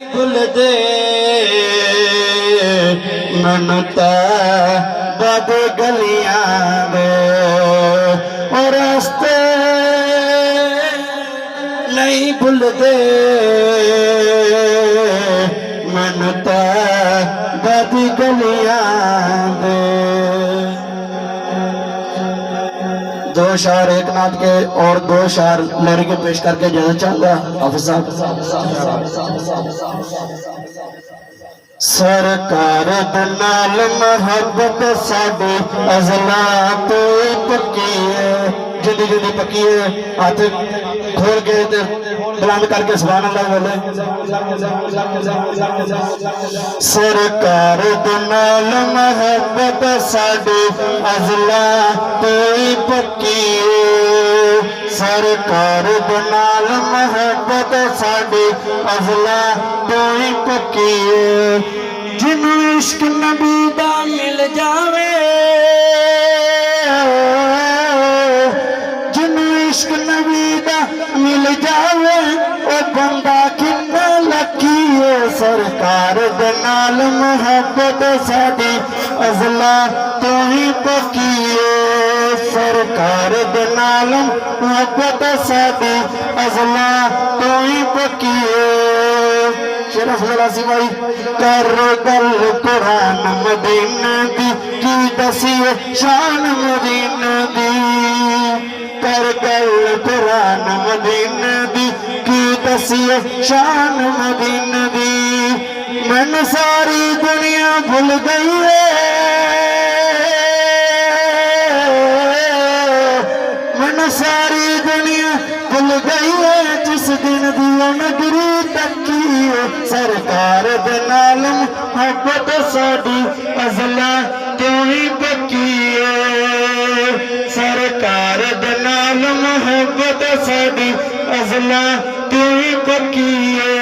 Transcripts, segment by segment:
भूल दे मनता बद गलियां दे और रास्ते नहीं भूल दे मनता बद गलियां दे। दो शार एक नाथ के और दो शार लहरी के पेश करके जाना चाहूंगा। सरकार नाल मोहब्बत साडी अज़ला तो पक्की है, जिंदी जिंदी पक्की है। हाथ खोल के बुलंद करके सुभान अल्लाह बोले। सरकार नाल मोहब्बत साडी अज़ला तो पक्की है, सरकार नाल मोहब्बत साडी अज़ला तो पक्की है। जिन्नू इश्क नबी दा मिल जावे, जिन्नू इश्क नबी दा मिल जावे ओ बंदा किन्ना लकी है। सरकार दे नाल मोहब्बत साडी अज़ला तो ही पक्की है, सरकार दे नाल मोहब्बत साडी अज़ला तो ही पक्की है। भाई कर गल कुरान मदीना दी की दसिए शान मदीना दी, कर गल कुरान मदीना दी की दसिए शान मदीना दी। मैनू सारी दुनिया भूल गई है, मैनू सारी दुनिया भूल गई है, जिस दिन दी नगरी तकी सरकार दे नाल मोहब्बत साडी अज़ला तो ही पक्की है, सरकार दे नाल मोहब्बत साडी अज़ला तो ही पक्की है।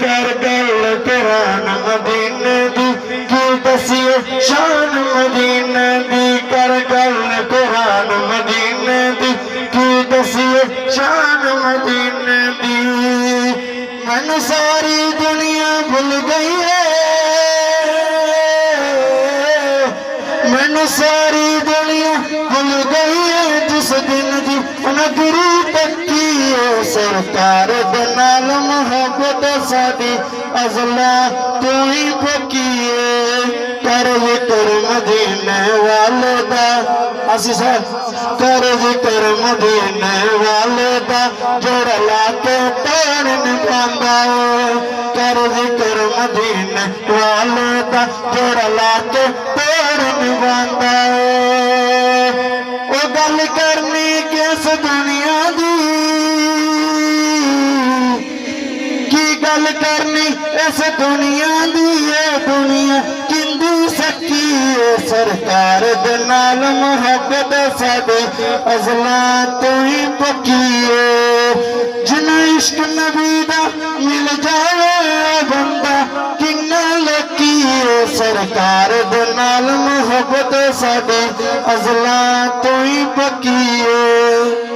कर गल कुरान मदीने दी की दसिए शान मदीने दी, कर गल कुरान मदीने दी की दसिए शान मदीने दी। मैनू सारी दुनिया भूल गई है, मैनू सारी दुनिया भूल गई है, जिस दिन दी नगरी तकी है। सरकार दे नाल मोहब्बत साडी अज़ला तो ही पक्की है। कर जिक्र मदीने वाले दा असी साहब, कर जिक्र मदीने वाले दा जोड़ा लाके तोड़न पांदा है, कर जिक्र मदीने वाले दा जोड़ा लाके तोड़न पांदा है। ओ गल करनी किस दुनिया दी, की गल करनी इस दुनिया दी है, दुनिया किंदी सकी है। सरकार दे नाल मोहब्बत साडी अज़ला तो ही पक्की है। जिन्नू इश्क नबी दा मिल जावे बंदा किन्ना लकी है, सरकार दे नाल मोहब्बत साडी अज़ला तो ही पक्की है।